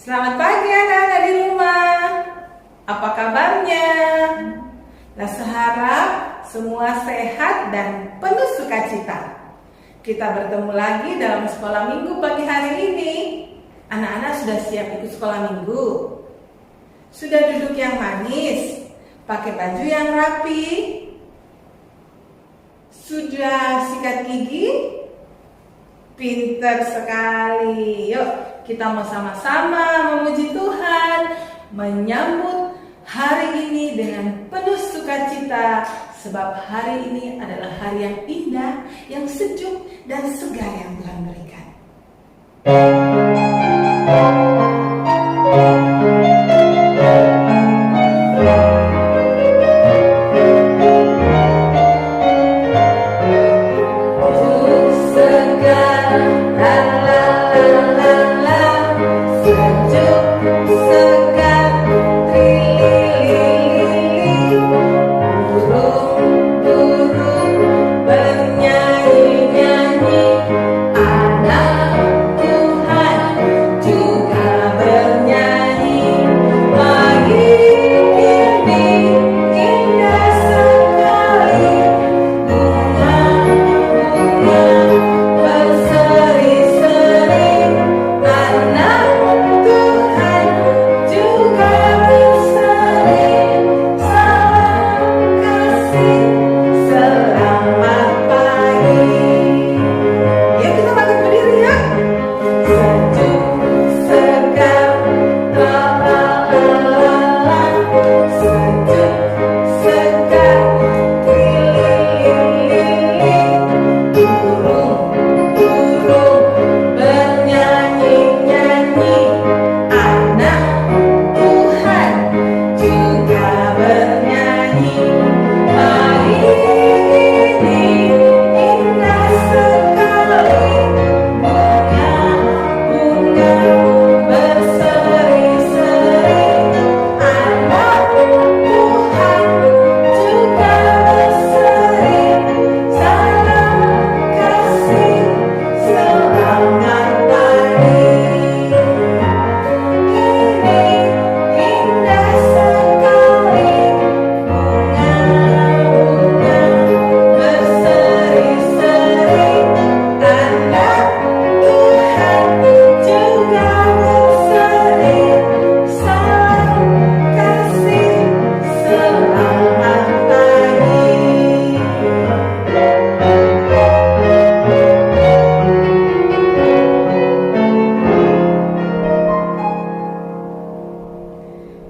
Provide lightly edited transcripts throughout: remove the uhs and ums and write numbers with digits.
Selamat pagi anak-anak di rumah. Apa kabarnya? Lasa harap semua sehat dan penuh sukacita. Kita bertemu lagi dalam sekolah minggu pagi hari ini. Anak-anak sudah siap ikut sekolah minggu? Sudah duduk yang manis? Pakai baju yang rapi? Sudah sikat gigi? Pintar sekali. Yuk, kita mau sama-sama memuji Tuhan, menyambut hari ini dengan penuh sukacita, sebab hari ini adalah hari yang indah, yang sejuk dan segar yang Tuhan berikan.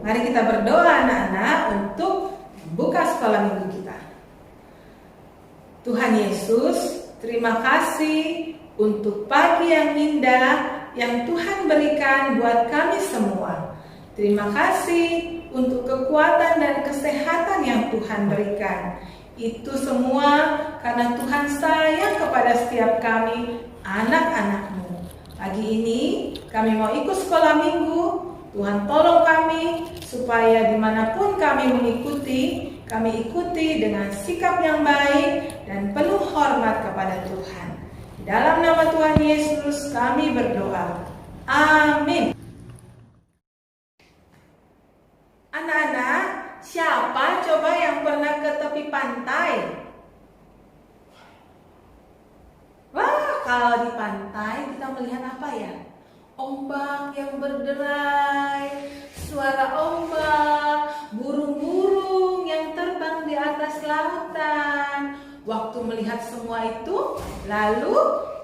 Mari kita berdoa anak-anak untuk buka sekolah minggu kita. Tuhan Yesus, terima kasih untuk pagi yang indah yang Tuhan berikan buat kami semua. Terima kasih untuk kekuatan dan kesehatan yang Tuhan berikan. Itu semua karena Tuhan sayang kepada setiap kami, anak-anak-Mu. Pagi ini kami mau ikut sekolah minggu. Tuhan tolong kami supaya dimanapun kami mengikuti, kami ikuti dengan sikap yang baik dan penuh hormat kepada Tuhan. Di dalam nama Tuhan Yesus kami berdoa. Amin. Anak-anak, siapa coba yang pernah ke tepi pantai? Wah, kalau di pantai kita melihat apa ya? Ombak yang berderai, suara ombak, burung-burung yang terbang di atas lautan. Waktu melihat semua itu, lalu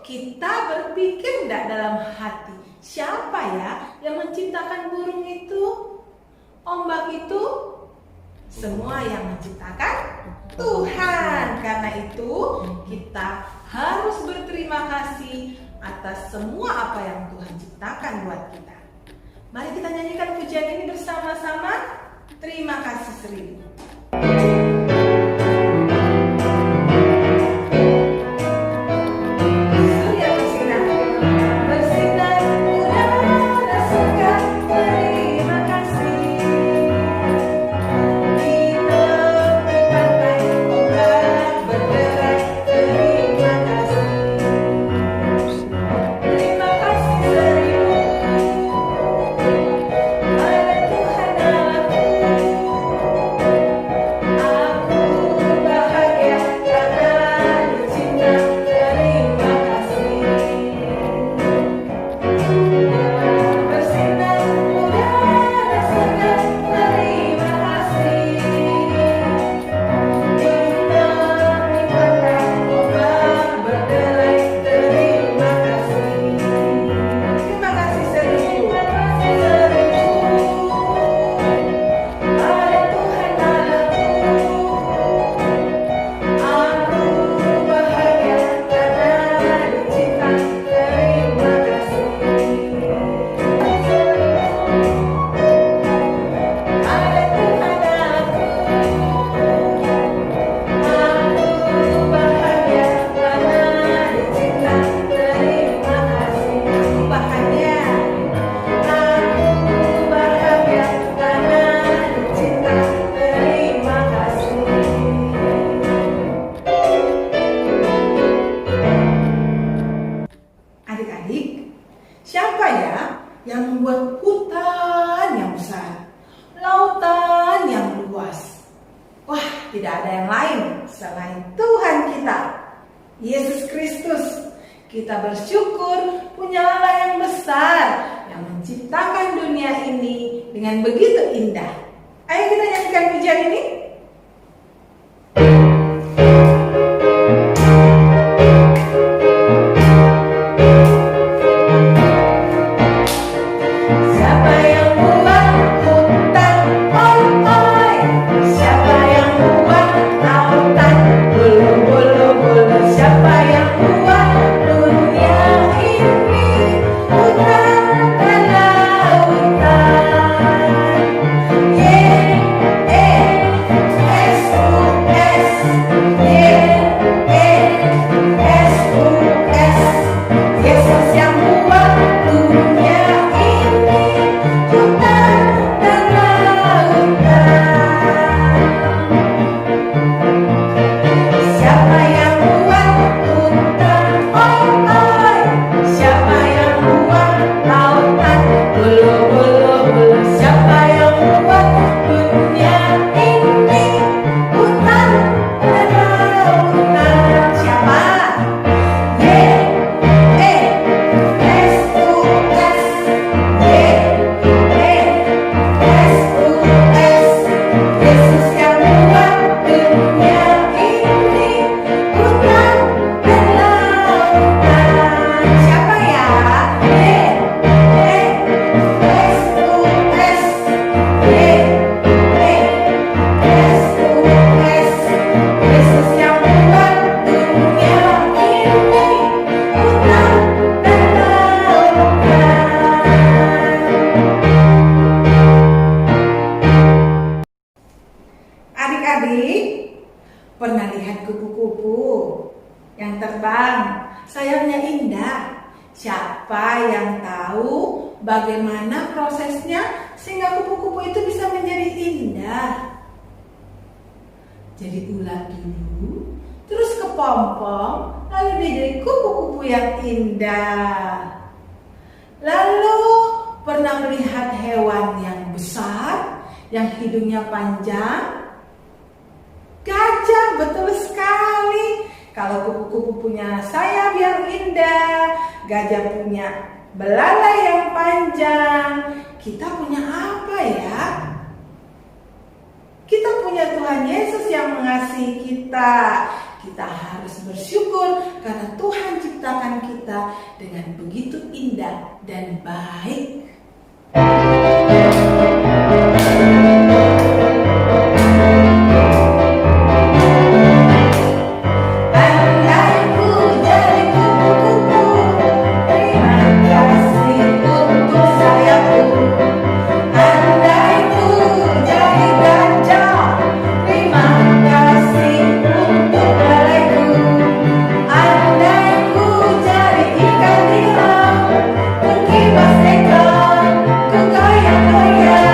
kita berpikir tidak dalam hati, siapa ya yang menciptakan burung itu? Ombak itu? Semua yang menciptakan Tuhan. Karena itu kita harus berterima kasih atas semua apa yang Tuhan ciptakan buat kita. Mari kita nyanyikan pujian ini bersama-sama. Terima kasih seribu. Terima kasih seribu. lain selain Tuhan kita, Yesus Kristus. Kita bersyukur punya Allah yang besar yang menciptakan dunia ini dengan begitu indah. Ayo kita nyanyikan pujian ini. Adik-adik, pernah lihat kupu-kupu yang terbang? Sayapnya indah. Siapa yang tahu bagaimana prosesnya sehingga kupu-kupu itu bisa menjadi indah? Jadi ulat dulu, terus kepompong, lalu dia jadi kupu-kupu yang indah. Lalu pernah melihat hewan yang besar, yang hidungnya panjang? Gajah, betul sekali. Kalau kupu-kupu punya sayap yang indah, gajah punya belalai yang panjang. Kita punya apa ya? Kita punya Tuhan Yesus yang mengasihi kita. Kita harus bersyukur karena Tuhan ciptakan kita dengan begitu indah dan baik. Ku goyang-goyang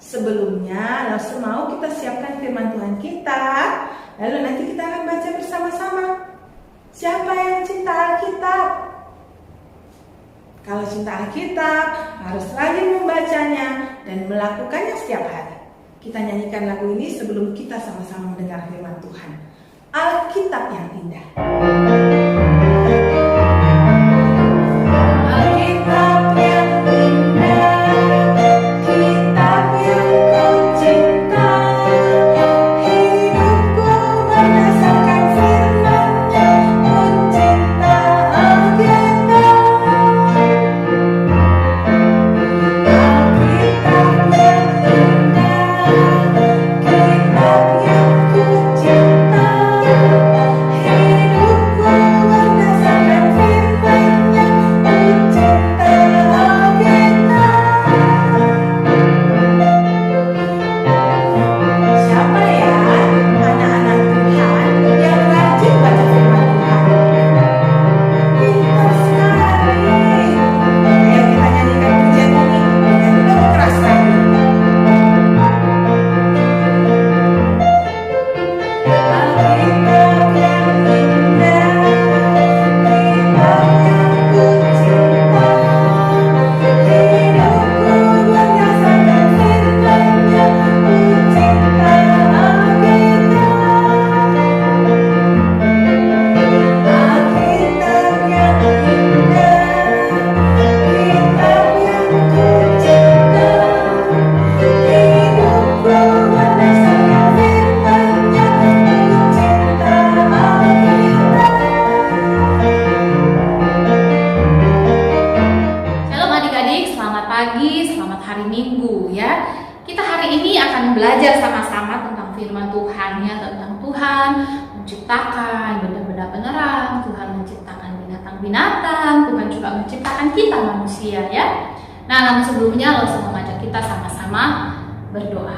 Sebelumnya, langsung mau kita siapkan firman Tuhan kita, lalu nanti kita akan baca bersama-sama. Siapa yang cinta Alkitab? Kalau cinta Alkitab, harus rajin membacanya dan melakukannya setiap hari. Kita nyanyikan lagu ini sebelum kita sama-sama mendengar firman Tuhan. Alkitab yang indah. Alkitab yang indah, kitab yang kau cinta, hidupku berdasarkan firman-Nya, ku cinta Alkitab. Alkitab yang indah, kitab yang ku cinta, hidupku berdasarkan firman-Nya, ku cinta Alkitab. Siapa ya anak-anak Tuhan yang rajin baca firman Tuhan? Pintar sekali. Ayo kita nyanyikan pujian ini dengan lebih keras lagi. Alkitab yang indah, kitab yang ku cinta, hidupku berdasarkan firman-Nya, ku cinta Alkitab. Alkitab yang indah, kitab yang ku cinta, hidupku berdasarkan firman-Nya, ku cinta Alkitab. Shalom adik-adik, selamat pagi, selamat hari Minggu ya. Kita hari ini akan belajar sama-sama tentang firman Tuhan ya, tentang Tuhan menciptakan benda-benda penerang, Tuhan menciptakan binatang-binatang, Tuhan juga menciptakan kita manusia ya. Nah, namun sebelumnya langsung mengajak kita sama-sama berdoa.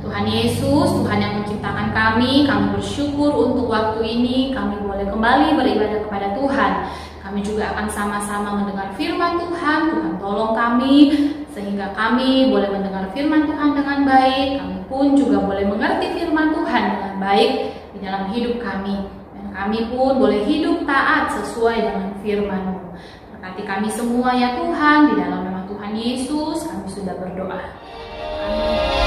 Tuhan Yesus, Tuhan yang menciptakan kami bersyukur untuk waktu ini kami boleh kembali beribadah kepada Tuhan. Kami juga akan sama-sama mendengar firman Tuhan. Tuhan tolong kami sehingga kami boleh mendengar firman Tuhan dengan baik. Kami pun juga boleh mengerti firman Tuhan dengan baik di dalam hidup kami. Dan kami pun boleh hidup taat sesuai dengan firman-Mu. Berkati kami semua ya Tuhan, di dalam nama Tuhan Yesus kami sudah berdoa. Amin.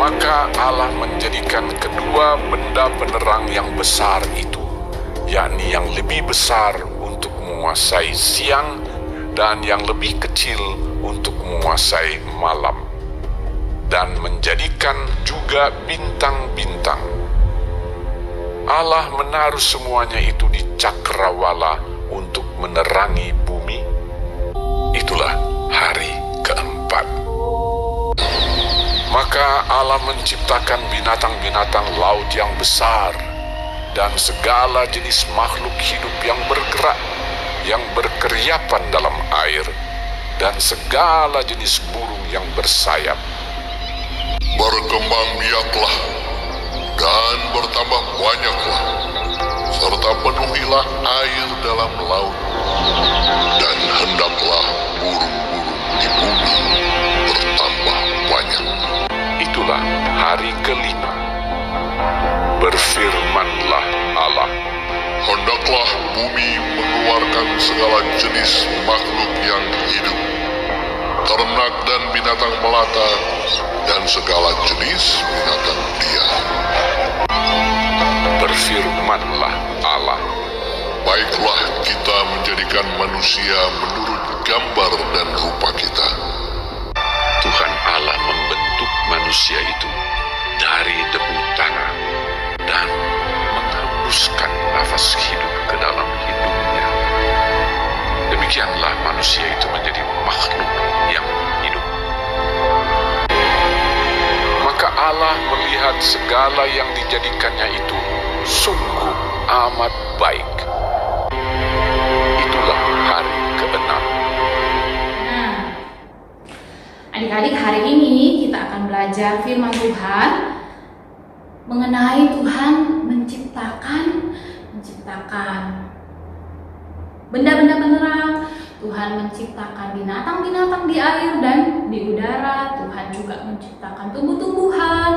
Maka Allah menjadikan kedua benda penerang yang besar itu, yakni yang lebih besar untuk menguasai siang dan yang lebih kecil untuk menguasai malam, dan menjadikan juga bintang-bintang. Allah menaruh semuanya itu di cakrawala untuk menerangi bumi. Itulah hari keempat. Maka Allah menciptakan binatang-binatang laut yang besar dan segala jenis makhluk hidup yang bergerak, yang berkeriapan dalam air, dan segala jenis burung yang bersayap. Berkembang biaklah dan bertambah banyaklah, serta penuhilah air dalam laut, dan hendaklah burung-burung di bumi bertambah banyak. Itulah hari kelima. Berfirmanlah Allah, Hendaklah bumi mengeluarkan segala jenis makhluk yang hidup, ternak dan binatang melata, dan segala jenis binatang liar. berfirmanlah Allah, Baiklah kita menjadikan manusia menurut gambar dan rupa kita. Tuhan Allah membentuk manusia itu dari debu tanah dan menghembuskan nafas hidup ke dalam hidungnya. Demikianlah manusia itu menjadi makhluk yang hidup. Maka Allah melihat segala yang dijadikannya itu sungguh amat baik. Itulah hari keenam. Nah, adik-adik, hari ini kita akan belajar firman Tuhan mengenai Tuhan menciptakan benda-benda penerang, Tuhan menciptakan binatang-binatang di air dan di udara, Tuhan juga menciptakan tumbuh-tumbuhan,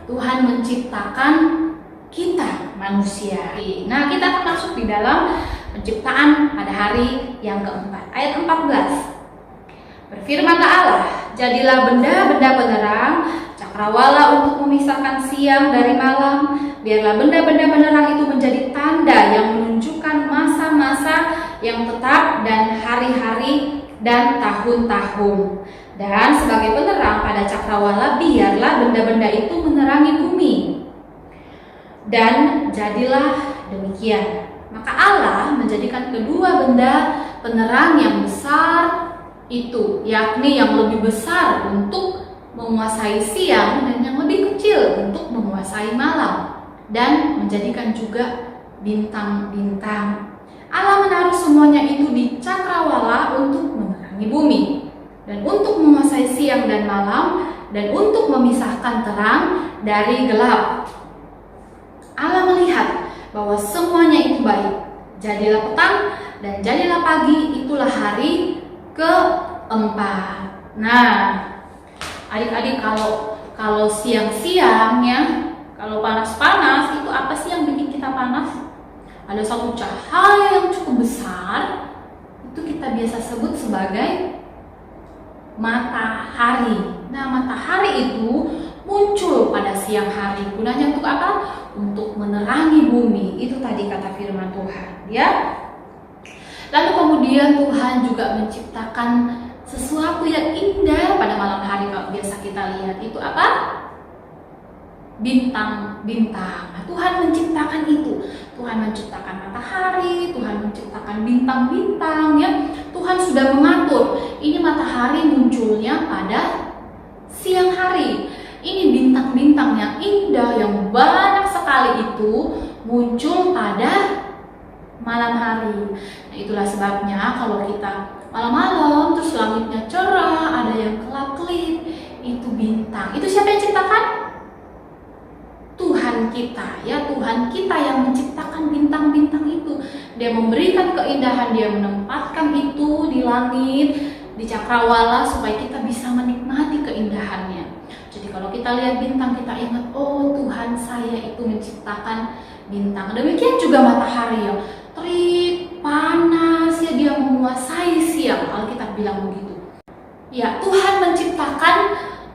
Tuhan menciptakan kita manusia. Nah, kita akan masuk di dalam penciptaan pada hari yang keempat. Ayat 14. Berfirmanlah Allah, jadilah benda-benda penerang, cakrawala untuk memisahkan siang dari malam. Biarlah benda-benda penerang itu menjadi tanda yang menunjukkan masa-masa yang tetap dan hari-hari dan tahun-tahun. Dan sebagai penerang pada cakrawala, biarlah benda-benda itu menerangi bumi. Dan jadilah demikian. Maka Allah menjadikan kedua benda penerang yang besar itu, yakni yang lebih besar untuk menguasai siang dan yang lebih kecil untuk menguasai malam, dan menjadikan juga bintang-bintang. Allah menaruh semuanya itu di cakrawala untuk menerangi bumi, dan untuk menguasai siang dan malam, dan untuk memisahkan terang dari gelap. Allah melihat bahwa semuanya itu baik. Jadilah petang dan jadilah pagi, itulah hari keempat. Nah, adik-adik, kalau siang-siang ya, kalau panas-panas, itu apa sih yang bikin kita panas? Ada satu cahaya yang cukup besar, itu kita biasa sebut sebagai matahari. Nah, matahari itu muncul pada siang hari. Gunanya untuk apa? Untuk menerangi bumi. Itu tadi kata firman Tuhan, ya. Lalu kemudian Tuhan juga menciptakan sesuatu yang indah pada malam hari. Kalau biasa kita lihat itu apa? Bintang-bintang. Nah, Tuhan menciptakan itu. Tuhan menciptakan matahari, Tuhan menciptakan bintang-bintang, ya. Tuhan sudah mengatur. Ini matahari munculnya pada siang hari. Ini bintang-bintang yang indah, yang banyak sekali itu muncul pada malam hari. Nah, itulah sebabnya kalau kita malam-malam terus langitnya cerah, ada yang kelap-kelip, itu bintang. Itu siapa yang ciptakan? Tuhan kita, ya. Tuhan kita yang menciptakan bintang-bintang itu. Dia memberikan keindahan, dia menempatkan itu di langit, di cakrawala supaya kita bisa menikmati keindahannya. Jadi kalau kita lihat bintang, kita ingat, oh Tuhan saya itu menciptakan bintang. Demikian juga matahari yang terik, panas, ya, dia menguasai siang. Alkitab bilang begitu. Ya, Tuhan menciptakan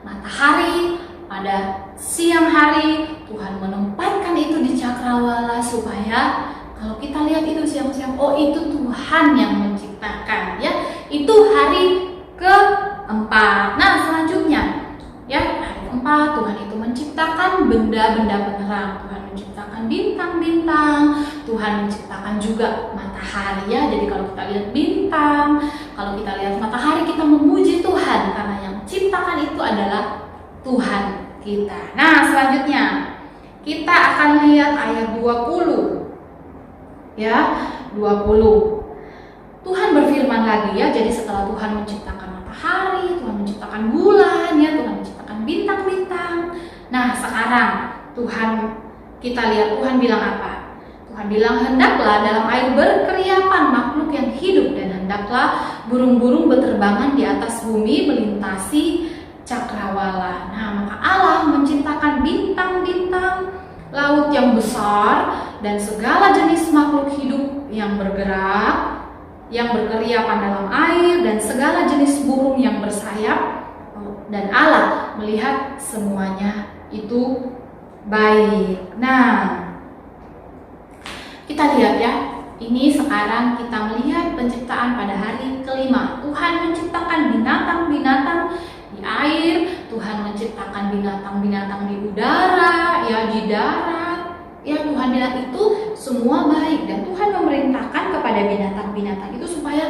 matahari pada siang hari. Tuhan menempatkan itu di cakrawala supaya kalau kita lihat itu siang-siang, oh itu Tuhan yang menciptakan, ya. Itu hari keempat. Nah, selanjutnya, ya, hari keempat Tuhan itu menciptakan benda-benda penerang. Tuhan menciptakan bintang-bintang, Tuhan menciptakan juga matahari, ya. Jadi kalau kita lihat bintang, kalau kita lihat matahari, kita memuji Tuhan karena yang menciptakan itu adalah Tuhan kita. Nah, selanjutnya kita akan lihat ayat 20. Ya, 20. Tuhan berfirman lagi, ya. Jadi setelah Tuhan menciptakan matahari, Tuhan menciptakan bulan, ya, Tuhan menciptakan bintang-bintang. Nah, sekarang kita lihat Tuhan bilang apa? Tuhan bilang, hendaklah dalam air berkeriapan makhluk yang hidup, dan hendaklah burung-burung berterbangan di atas bumi melintasi cakrawala. Nah, maka Allah menciptakan bintang-bintang laut yang besar dan segala jenis makhluk hidup yang bergerak, yang berkeriapan dalam air, dan segala jenis burung yang bersayap. Dan Allah melihat semuanya itu baik. Nah, kita lihat, ya. Ini sekarang kita melihat penciptaan pada hari kelima. Tuhan menciptakan binatang-binatang di air, Tuhan menciptakan binatang-binatang di udara, ya, di darat. Ya, Tuhan bilang itu semua baik, dan Tuhan memerintahkan kepada binatang-binatang itu supaya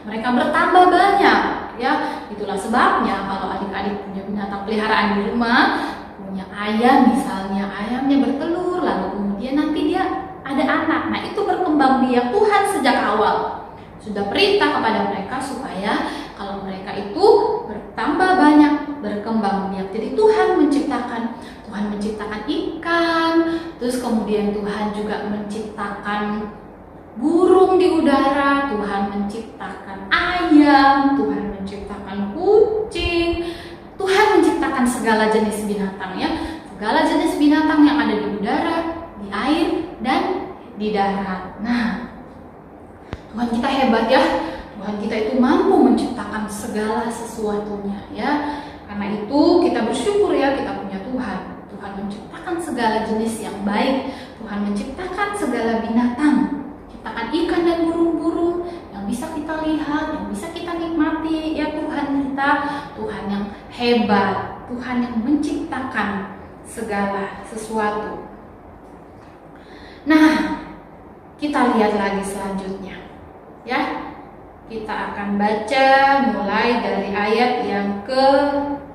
mereka bertambah banyak, ya. Itulah sebabnya kalau adik-adik punya binatang peliharaan di rumah, punya ayam misalnya, ayamnya bertelur, lalu kemudian nanti dia ada anak. Nah, itu berkembang biak. Tuhan sejak awal sudah perintah kepada mereka supaya kalau mereka itu bertambah banyak, berkembang biak. Jadi Tuhan menciptakan ikan, terus kemudian Tuhan juga menciptakan burung burung-burung di udara, Tuhan menciptakan ayam, Tuhan menciptakan kucing, Tuhan menciptakan segala jenis binatang ya, segala jenis binatang yang ada di udara, di air, dan di darat. Nah, Tuhan kita hebat ya, Tuhan kita itu mampu menciptakan segala sesuatunya ya. Karena itu kita bersyukur ya kita punya Tuhan. Tuhan menciptakan segala jenis yang baik, Tuhan menciptakan segala binatang, ciptakan ikan dan burung-burung yang bisa kita lihat, yang bisa kita nikmati ya. Tuhan kita, Tuhan yang hebat, Tuhan yang menciptakan segala sesuatu. Nah, kita lihat lagi selanjutnya ya. Kita akan baca mulai dari ayat yang ke-26.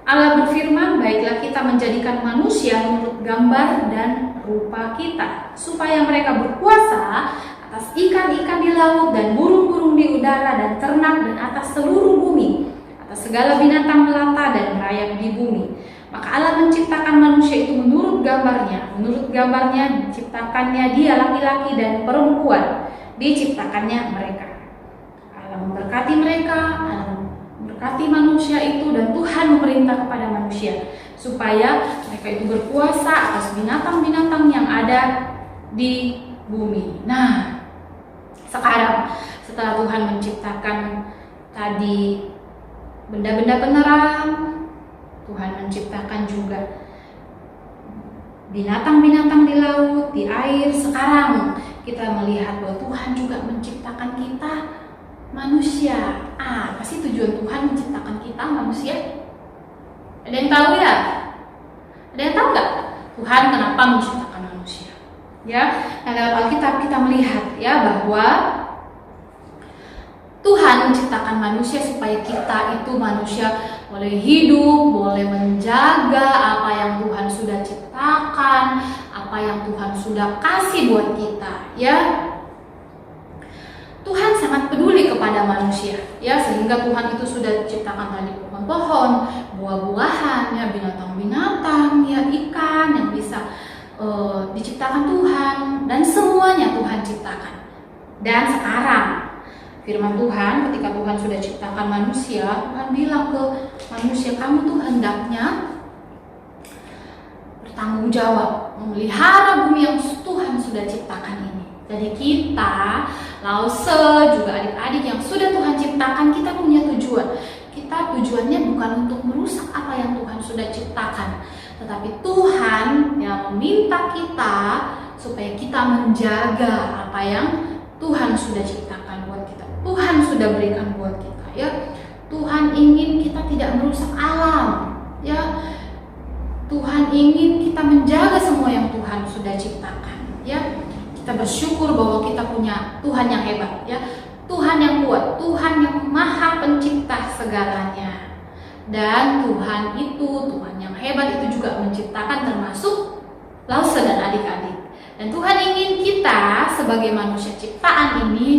Allah berfirman, baiklah kita menjadikan manusia menurut gambar dan rupa kita, supaya mereka berkuasa atas ikan-ikan di laut dan burung-burung di udara dan ternak dan atas seluruh bumi, atas segala binatang melata dan merayap di bumi. Maka Allah menciptakan manusia itu menurut gambarnya diciptakannya dia laki-laki dan perempuan, diciptakannya mereka. Allah memberkati mereka, Allah memberkati manusia itu, dan Tuhan memerintah kepada manusia supaya mereka itu berkuasa atas binatang-binatang yang ada di bumi. Nah, sekarang setelah Tuhan menciptakan tadi benda-benda penerang, Tuhan menciptakan juga binatang-binatang di laut, di air. Sekarang kita melihat bahwa Tuhan juga menciptakan kita manusia. Apa sih tujuan Tuhan menciptakan kita manusia? Ada yang tahu ya? Ada yang tahu nggak? Tuhan kenapa menciptakan manusia? Ya, nah dalam Alkitab kita melihat ya bahwa Tuhan menciptakan manusia supaya kita itu manusia boleh hidup, boleh menjaga apa yang Tuhan sudah ciptakan, apa yang Tuhan sudah kasih buat kita, ya. Tuhan sangat peduli kepada manusia, ya, sehingga Tuhan itu sudah ciptakan tadi pohon-pohon, buah-buahan, ya, binatang-binatang, ya, ikan yang bisa diciptakan Tuhan, dan semuanya Tuhan ciptakan. Dan sekarang firman Tuhan, ketika Tuhan sudah ciptakan manusia, Tuhan bilang ke manusia, kamu tuh hendaknya bertanggung jawab memelihara bumi yang Tuhan sudah ciptakan ini. Jadi kita, Lause, juga adik-adik yang sudah Tuhan ciptakan, kita punya tujuan. Kita tujuannya bukan untuk merusak apa yang Tuhan sudah ciptakan, tetapi Tuhan yang meminta kita supaya kita menjaga apa yang Tuhan sudah ciptakan buat kita. Tuhan sudah berikan buat kita, ya. Tuhan ingin kita tidak merusak alam, ya. Tuhan ingin kita menjaga semua yang Tuhan sudah ciptakan, ya. Kita bersyukur bahwa kita punya Tuhan yang hebat, ya. Tuhan yang kuat, Tuhan yang maha pencipta segalanya. Dan Tuhan itu, Tuhan yang hebat itu juga menciptakan termasuk Lause dan adik-adik. Dan Tuhan ingin kita sebagai manusia ciptaan ini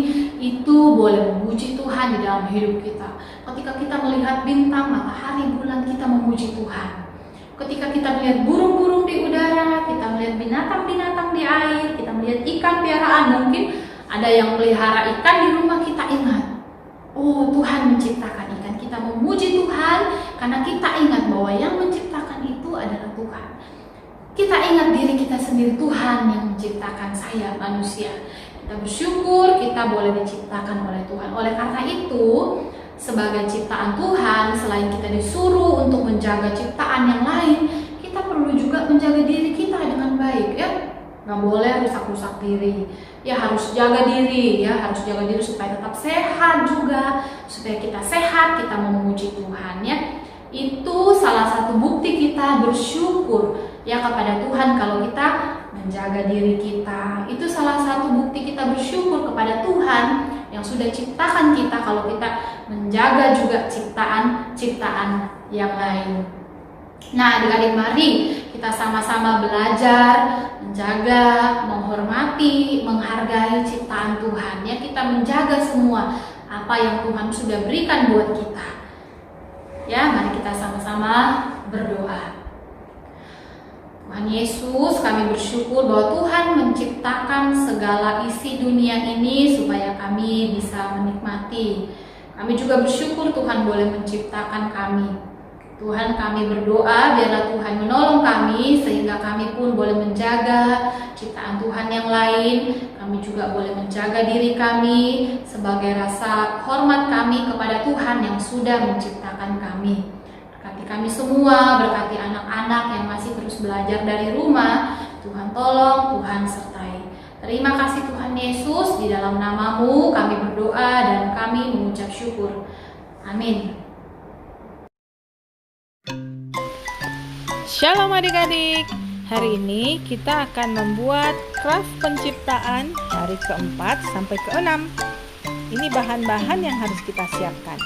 itu boleh memuji Tuhan di dalam hidup kita. Ketika kita melihat bintang, matahari, bulan, kita memuji Tuhan. Ketika kita melihat burung-burung di udara, kita melihat binatang-binatang di air, kita melihat ikan piaraan, mungkin ada yang melihara ikan di rumah, kita ingat, oh Tuhan menciptakan ikan. Kita memuji Tuhan karena kita ingat bahwa yang menciptakan itu adalah Tuhan. Kita ingat diri kita sendiri, Tuhan yang menciptakan saya manusia. Kita bersyukur kita boleh diciptakan oleh Tuhan. Oleh karena itu, sebagai ciptaan Tuhan, selain kita disuruh untuk menjaga ciptaan yang lain, kita perlu juga menjaga diri kita dengan baik, ya. Nggak boleh rusak-rusak diri, ya, harus jaga diri, ya, harus jaga diri supaya tetap sehat juga, supaya kita sehat, kita memuji Tuhan, ya. Itu salah satu bukti kita bersyukur, ya, kepada Tuhan kalau kita menjaga diri kita. Itu salah satu bukti kita bersyukur kepada Tuhan yang sudah ciptakan kita kalau kita menjaga juga ciptaan-ciptaan yang lain. Nah, adik-adik, mari kita sama-sama belajar, menjaga, menghormati, menghargai ciptaan Tuhan, ya. Kita menjaga semua apa yang Tuhan sudah berikan buat kita. Ya, mari kita sama-sama berdoa. Tuhan Yesus, kami bersyukur bahwa Tuhan menciptakan segala isi dunia ini supaya kami bisa menikmati. Kami juga bersyukur Tuhan boleh menciptakan kami. Tuhan, kami berdoa biarlah Tuhan menolong kami sehingga kami pun boleh menjaga ciptaan Tuhan yang lain. Kami juga boleh menjaga diri kami sebagai rasa hormat kami kepada Tuhan yang sudah menciptakan kami. Berkati kami semua, berkati anak-anak yang masih terus belajar dari rumah. Tuhan tolong, Tuhan sertai. Terima kasih Tuhan Yesus, di dalam nama-Mu kami berdoa dan kami mengucap syukur. Amin. Shalom adik-adik, hari ini kita akan membuat craft penciptaan hari keempat sampai keenam. Ini bahan-bahan yang harus kita siapkan.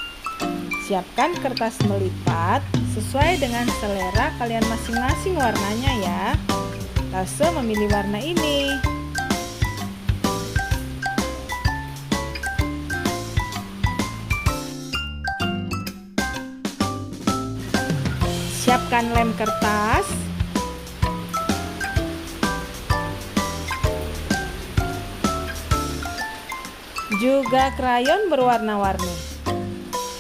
Siapkan kertas melipat sesuai dengan selera kalian masing-masing warnanya ya. Lase memilih warna ini. Siapkan lem kertas, juga krayon berwarna-warni.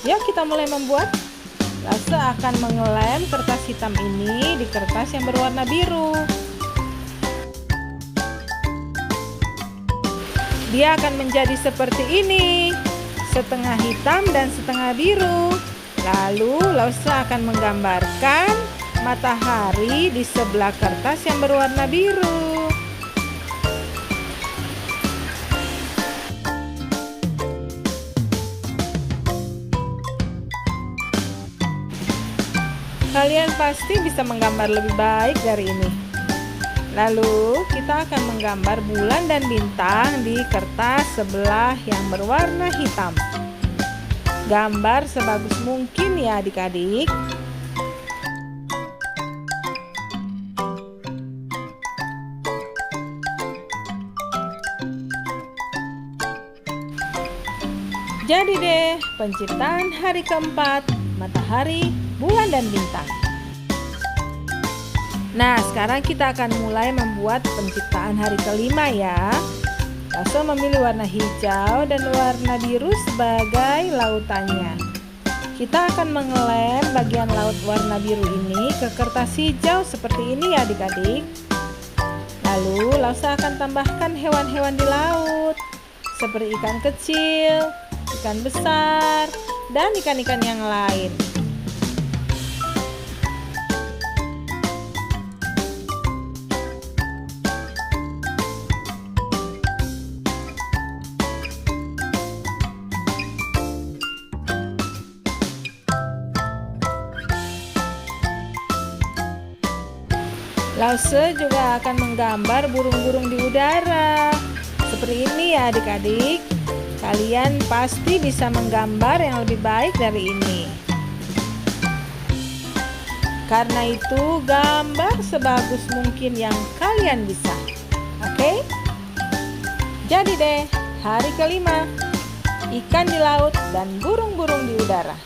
Yuk kita mulai membuat. Lase akan mengelem kertas hitam ini di kertas yang berwarna biru. Dia akan menjadi seperti ini, setengah hitam dan setengah biru. Lalu Lase akan menggambarkan matahari di sebelah kertas yang berwarna biru. Kalian pasti bisa menggambar lebih baik dari ini. Lalu kita akan menggambar bulan dan bintang di kertas sebelah yang berwarna hitam. Gambar sebagus mungkin ya adik-adik. Jadi deh, penciptaan hari keempat, matahari, bulan dan bintang. Nah, sekarang kita akan mulai membuat penciptaan hari kelima ya. Lase memilih warna hijau dan warna biru sebagai lautannya. Kita akan mengelem bagian laut warna biru ini ke kertas hijau seperti ini ya adik-adik. Lalu Lase akan tambahkan hewan-hewan di laut seperti ikan kecil, ikan besar, dan ikan-ikan yang lain. Lase juga akan menggambar burung-burung di udara. Seperti ini ya adik-adik. Kalian pasti bisa menggambar yang lebih baik dari ini. Karena itu, gambar sebagus mungkin yang kalian bisa. Oke? Jadi deh, hari kelima, ikan di laut dan burung-burung di udara.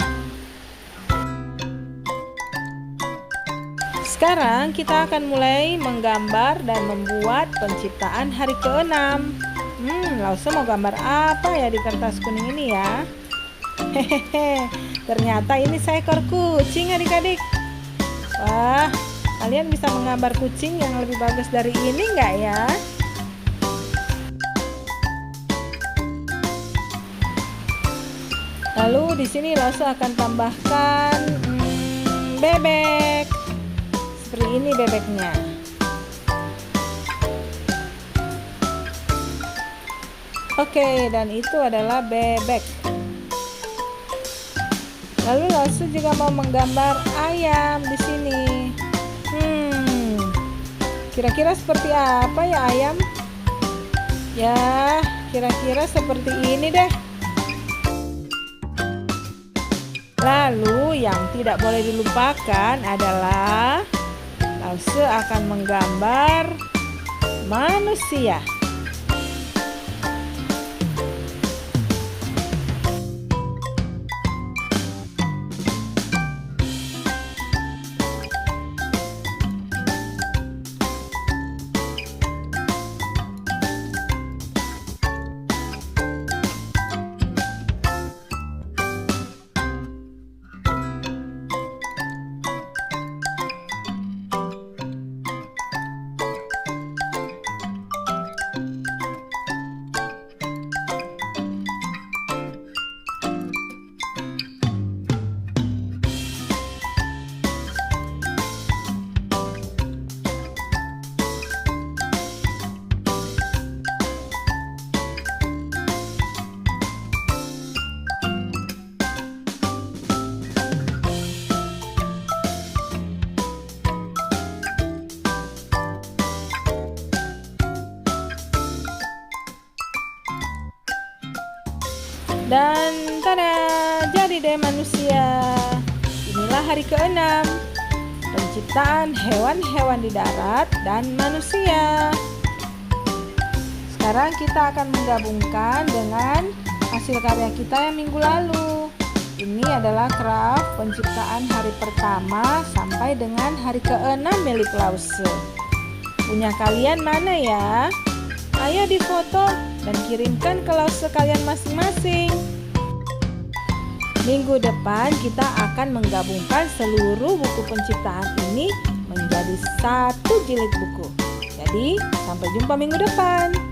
Sekarang kita akan mulai menggambar dan membuat penciptaan hari ke-6. Lase mau gambar apa ya di kertas kuning ini ya? Hehehe, ternyata ini seekor kucing adik-adik. Wah, kalian bisa menggambar kucing yang lebih bagus dari ini nggak ya? Lalu di sini Lase akan tambahkan bebek. Seperti ini bebeknya. Oke, dan itu adalah bebek. Lalu Lase juga mau menggambar ayam di sini. Kira-kira seperti apa ya ayam? Ya, kira-kira seperti ini deh. Lalu yang tidak boleh dilupakan adalah Lase akan menggambar manusia. Dan tada, jadi deh manusia. Inilah hari ke-6, penciptaan hewan-hewan di darat dan manusia. Sekarang kita akan menggabungkan dengan hasil karya kita yang minggu lalu. Ini adalah craft penciptaan hari pertama sampai dengan hari ke-6 milik Lause. Punya kalian mana ya? Ayo difoto dan kirimkan ke Lause kalian masing-masing. Minggu depan kita akan menggabungkan seluruh buku penciptaan ini menjadi satu jilid buku. Jadi, sampai jumpa minggu depan.